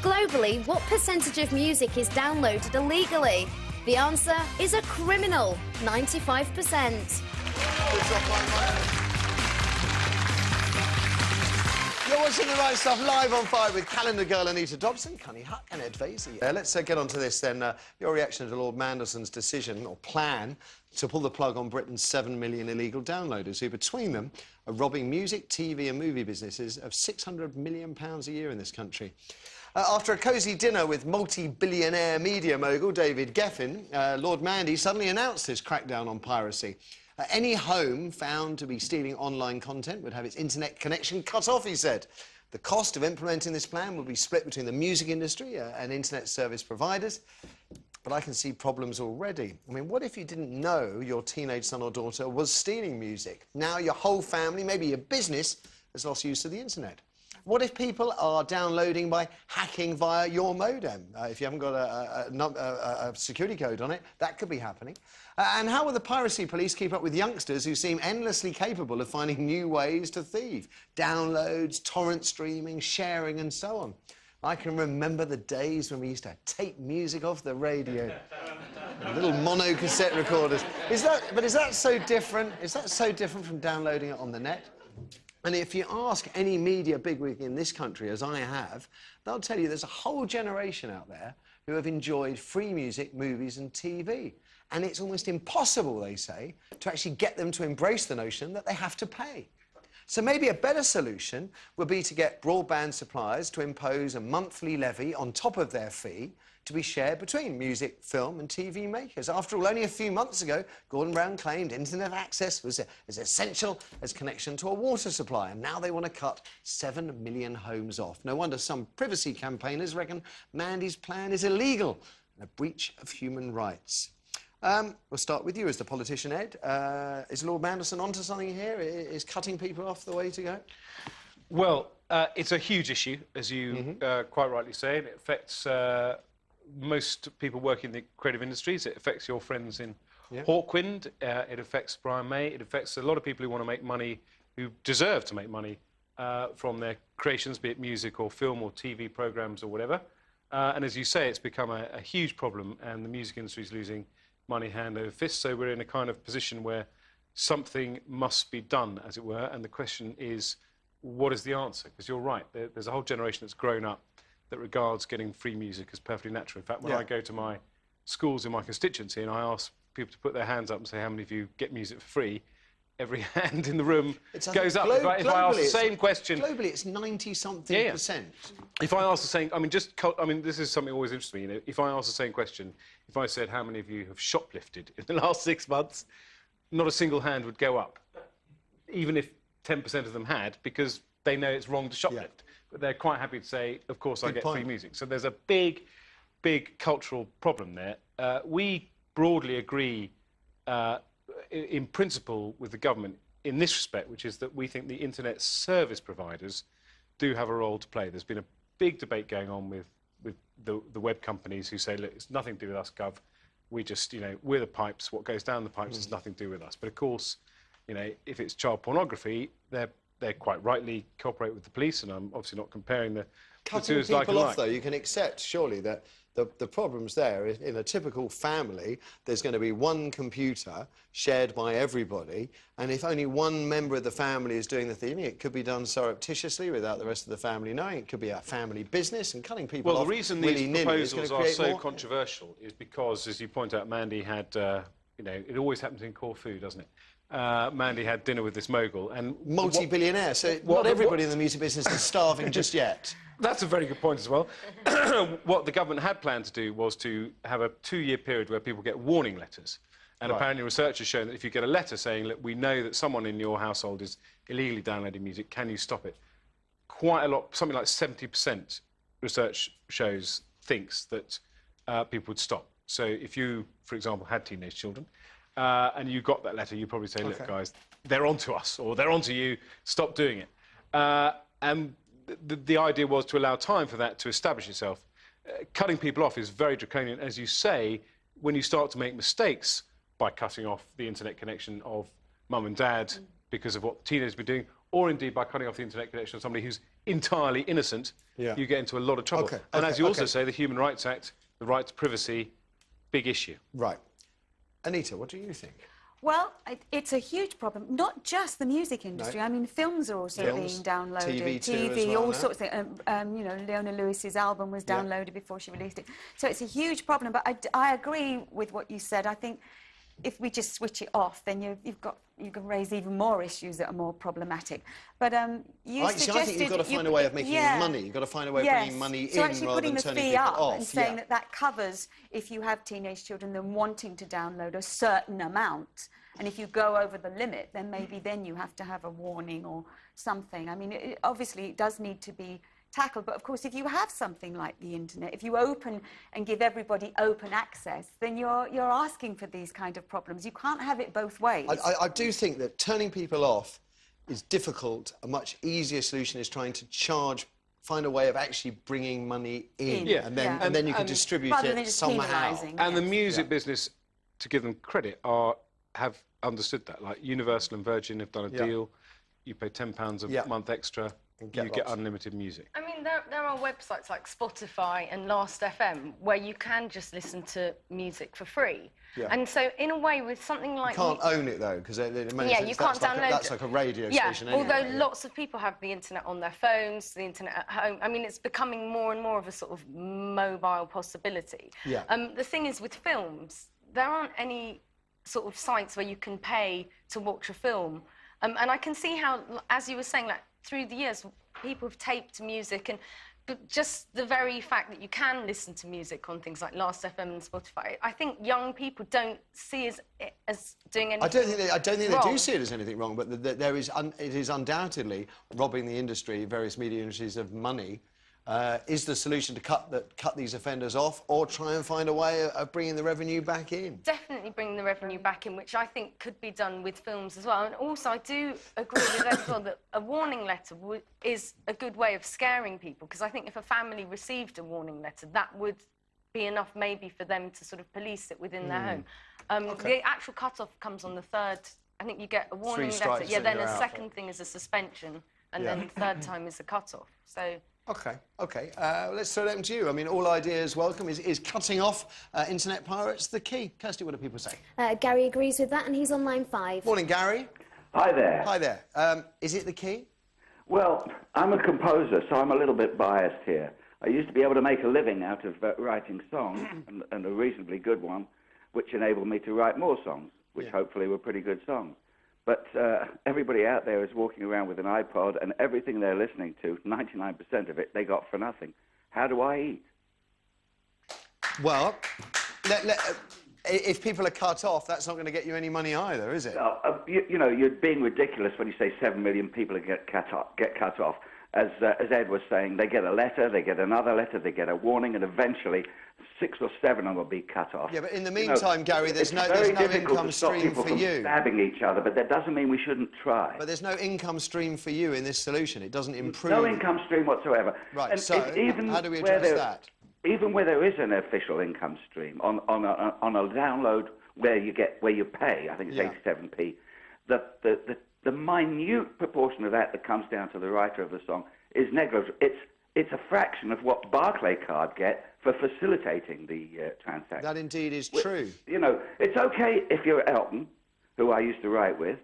globally, what percentage of music is downloaded illegally? The answer is a criminal 95%. You're watching The Right Stuff live on 5 with calendar girl Anita Dobson, Cunny Huck and Ed Vasey. Let's get on to this then. Your reaction to Lord Mandelson's decision, or plan, to pull the plug on Britain's 7 million illegal downloaders, who between them are robbing music, TV and movie businesses of £600 million a year in this country. After a cosy dinner with multi-billionaire media mogul David Geffen, Lord Mandy suddenly announced his crackdown on piracy. Any home found to be stealing online content would have its internet connection cut off, he said. The cost of implementing this plan will be split between the music industry and internet service providers. But I can see problems already. I mean, what if you didn't know your teenage son or daughter was stealing music? Now your whole family, maybe your business, has lost use of the internet. What if people are downloading by hacking via your modem? If you haven't got a security code on it, that could be happening. And how will the piracy police keep up with youngsters who seem endlessly capable of finding new ways to thieve? Downloads, torrent streaming, sharing and so on. I can remember the days when we used to tape music off the radio. Little mono cassette recorders. Is that so different? Is that so different from downloading it on the net? And if you ask any media bigwig in this country, as I have, they'll tell you there's a whole generation out there who have enjoyed free music, movies and TV. And it's almost impossible, they say, to actually get them to embrace the notion that they have to pay. So maybe a better solution would be to get broadband suppliers to impose a monthly levy on top of their fee to be shared between music, film and TV makers. After all, only a few months ago, Gordon Brown claimed internet access was as essential as connection to a water supply, and now they want to cut 7 million homes off. No wonder some privacy campaigners reckon Mandy's plan is illegal and a breach of human rights. We'll start with you as the politician, Ed. Is Lord Mandelson onto something here? Is cutting people off the way to go? Well, it's a huge issue, as you quite rightly say. It affects most people working in the creative industries. It affects your friends in Hawkwind. It affects Brian May. It affects a lot of people who want to make money, who deserve to make money from their creations, be it music or film or TV programmes or whatever. And as you say, it's become a huge problem, and the music industry is losing money hand over fist. So we're in a kind of position where something must be done, as it were. And the question is, what is the answer? Because you're right, there's a whole generation that's grown up that regards getting free music as perfectly natural. In fact, when I go to my schools in my constituency and I ask people to put their hands up and say, how many of you get music for free? Every hand in the room goes up. If I ask the same question... Globally, it's 90-something%. If I ask the same... I mean, this is something that always interests me. You know, if I ask the same question, if I said, how many of you have shoplifted in the last 6 months, not a single hand would go up, even if 10% of them had, because they know it's wrong to shoplift. But they're quite happy to say, of course, I get free music. So there's a big, big cultural problem there. We broadly agree in principle with the government in this respect, which is that we think the internet service providers do have a role to play. There's been a big debate going on with the web companies who say, look, it's nothing to do with us, Gov. We just, you know, we're the pipes. What goes down the pipes has nothing to do with us. But of course, you know, if it's child pornography, they're quite rightly cooperate with the police, and I'm obviously not comparing the Cutting people off, though, you can accept, surely, that the problem's there. In a typical family, there's going to be one computer shared by everybody, and if only one member of the family is doing the thieving, it could be done surreptitiously without the rest of the family knowing. It could be a family business, and cutting people off... Well, the reason these proposals are so controversial is because, as you point out, Mandy had, you know, it always happens in Corfu, doesn't it? Mandy had dinner with this mogul and... Multi-billionaire, so not everybody in the music business is starving just yet. That's a very good point as well. What the government had planned to do was to have a 2-year period where people get warning letters. And apparently research has shown that if you get a letter saying, look, we know that someone in your household is illegally downloading music, can you stop it? Quite a lot, something like 70% research shows, thinks that people would stop. So if you, for example, had teenage children, and you got that letter, you probably say, look, guys, they're onto us, or they're onto you, stop doing it. And the idea was to allow time for that to establish itself. Cutting people off is very draconian. As you say, when you start to make mistakes by cutting off the internet connection of mum and dad because of what teenagers have been doing, or indeed by cutting off the internet connection of somebody who's entirely innocent, you get into a lot of trouble. And as you also say, the Human Rights Act, the right to privacy, big issue. Right. Anita, what do you think? Well, it's a huge problem. Not just the music industry. I mean, films are also being downloaded. TV, all sorts of things. You know, Leona Lewis's album was downloaded before she released it. So it's a huge problem. But I agree with what you said. I think if we just switch it off, then you can raise even more issues that are more problematic. But you suggested... I think you've got to find a way of making money. You've got to find a way of bringing money in rather than turning people off. And saying that that covers, if you have teenage children, then wanting to download a certain amount. And if you go over the limit, then maybe then you have to have a warning or something. I mean, obviously, it does need to be tackled. But, of course, if you have something like the internet, if you open and give everybody open access, then you're asking for these kind of problems. You can't have it both ways. I do think that turning people off is difficult. A much easier solution is trying to find a way of actually bringing money in. And then you can distribute it somehow. And the music business, to give them credit, have understood that. Like Universal and Virgin have done a deal. You pay £10 a month extra, you get unlimited music. I mean, there are websites like Spotify and Last.fm where you can just listen to music for free. And so, in a way, with something like... You can't own it, though, because you can't download... That's like a radio station anyway. Although lots of people have the internet on their phones, the internet at home. I mean, it's becoming more and more of a sort of mobile possibility. The thing is, with films, there aren't any sort of sites where you can pay to watch a film. And I can see how, as you were saying, like, through the years, people have taped music, but just the very fact that you can listen to music on things like Last.fm and Spotify, I think young people don't see it as doing anything I don't think they do see it as anything wrong, but it is undoubtedly robbing the industry, various media industries, of money. Is the solution to cut these offenders off, or try and find a way of bringing the revenue back in? Definitely bringing the revenue back in, which I think could be done with films as well. And also, I do agree with that as well, that a warning letter is a good way of scaring people, because I think if a family received a warning letter, that would be enough maybe for them to sort of police it within their home. The actual cut-off comes on the third. I think you get a warning letter. Then a second thing is a suspension, and then the third time is a cut-off. So... OK. Let's throw it open to you. I mean, all ideas welcome. Is cutting off internet pirates the key? Kirsty, what do people say? Gary agrees with that, and he's on line 5. Morning, Gary. Hi there. Hi there. Is it the key? Well, I'm a composer, so I'm a little bit biased here. I used to be able to make a living out of writing songs, and a reasonably good one, which enabled me to write more songs, which hopefully were pretty good songs. But everybody out there is walking around with an iPod, and everything they're listening to, 99% of it, they got for nothing. How do I eat? Well, if people are cut off, that's not going to get you any money either, is it? You know, you're being ridiculous when you say 7 million people get cut off. As Ed was saying, they get a letter, they get another letter, they get a warning, and eventually 6 or 7 of them will be cut off. Yeah, but in the meantime, Gary, there's no income stream for you. Stabbing each other, but that doesn't mean we shouldn't try. But there's no income stream for you in this solution. It doesn't improve. No income stream whatsoever. Right. And so how do we address that? Even where there is an official income stream on a download where you pay, I think it's 87p. The minute proportion of that comes down to the writer of the song is negligible. It's a fraction of what Barclaycard get for facilitating the transaction. That indeed is true. You know, it's okay if you're Elton, who I used to write with.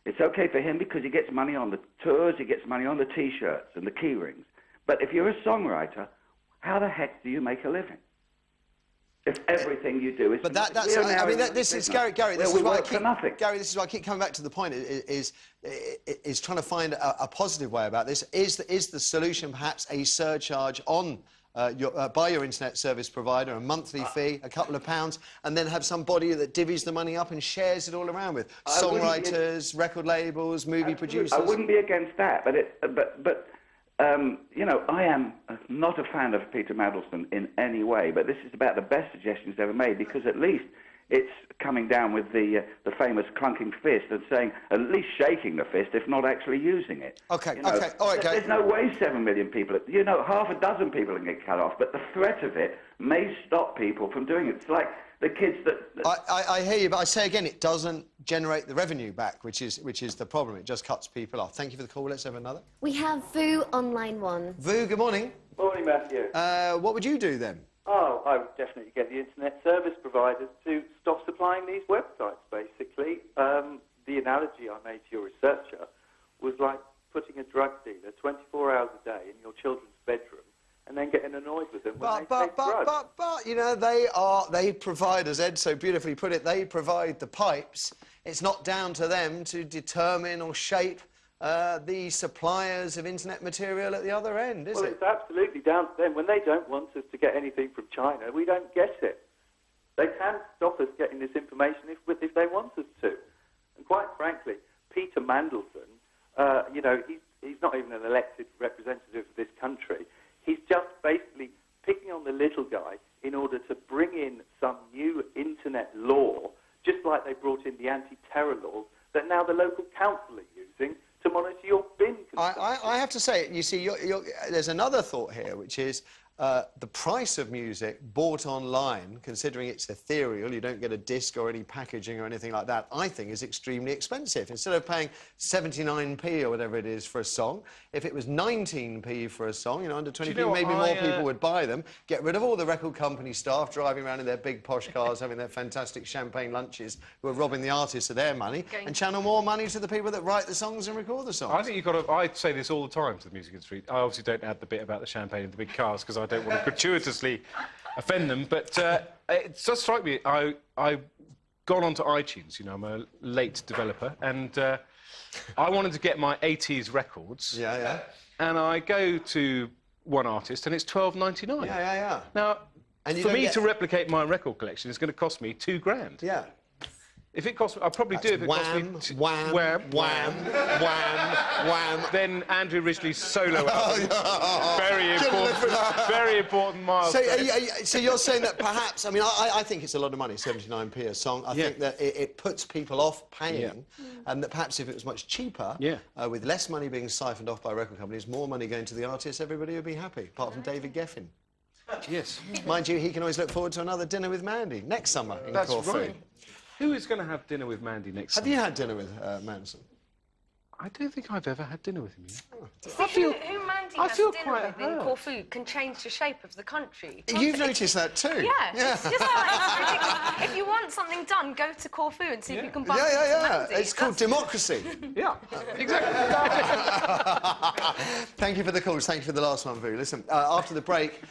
It's okay for him because he gets money on the tours, he gets money on the T-shirts and the key rings. But if you're a songwriter, how the heck do you make a living? If everything you do is... But this is... Gary, this is why I keep... Gary, this is why I keep coming back to the point, is trying to find a positive way about this. Is the solution perhaps a surcharge on by your internet service provider, a monthly fee, a couple of pounds, and then have somebody that divvies the money up and shares it all around with songwriters, record labels, movie producers? I wouldn't be against that, but you know, I am not a fan of Peter Mandelson in any way, but this is about the best suggestions ever made, because at least it's coming down with the famous clunking fist and saying, at least shaking the fist, if not actually using it. OK, you know, OK, all right, There's no way 7 million people... You know, half a dozen people can get cut off, but the threat of it may stop people from doing it. It's like the kids that... I hear you, but I say again, it doesn't generate the revenue back, which is the problem. It just cuts people off. Thank you for the call. Let's have another. We have Vu on line 1. Vu, good morning. Morning, Matthew. What would you do then? Oh, I would definitely get the internet service providers to stop supplying these websites, basically. The analogy I made to your researcher was like putting a drug dealer 24 hours a day in your children's bedroom and then getting annoyed with them when they take drugs. But, you know, they provide, as Ed so beautifully put it, they provide the pipes. It's not down to them to determine or shape the suppliers of internet material at the other end, is it? Well, it's absolutely down to them. When they don't want us to get anything from China, we don't get it. They can stop us getting this information if they want us to. And quite frankly, Peter Mandelson, you know, he's not even an elected representative of this country. He's just basically picking on the little guy in order to bring in some new internet law, just like they brought in the anti-terror laws that now the local council are using to monitor your bin consumption. I have to say, you see, there's another thought here, which is the price of music bought online, considering it's ethereal, you don't get a disc or any packaging or anything like that, I think is extremely expensive. Instead of paying 79p or whatever it is for a song, if it was 19p for a song, you know, under 20p, maybe more people would buy them. Get rid of all the record company staff driving around in their big posh cars, having their fantastic champagne lunches, who are robbing the artists of their money, and channel more money to the people that write the songs and record the songs. I think you've got to... I say this all the time to the music industry. I obviously don't add the bit about the champagne and the big cars, because I don't want to gratuitously offend them, but it does strike me. I've gone onto iTunes, you know, I'm a late developer, and I wanted to get my 80s records. Yeah. And I go to one artist, and it's $12.99. Yeah. Now, for me to replicate my record collection, it's going to cost me $2,000. Yeah. If it costs, I'll probably do it if it costs me... Wham. Then Andrew Ridgeley's solo album. Very important milestone. So you're saying that perhaps... I mean, I think it's a lot of money, 79p a song. I think that it puts people off paying, and that perhaps if it was much cheaper, with less money being siphoned off by record companies, more money going to the artists, everybody would be happy, apart from David Geffen. Yes. Mind you, he can always look forward to another dinner with Mandy next summer in Corfu. That's right. Who is going to have dinner with Mandy next summer? Have you had dinner with Manson? I don't think I've ever had dinner with him yet. Who Mandy has dinner with in Corfu can change the shape of the country. You've noticed that too? Yeah. It's just like, ridiculous. If you want something done, go to Corfu and see if you can bump into Mandy. It's called democracy. Yeah, exactly. Thank you for the calls. Thank you for the last one, Vu. Listen, after the break,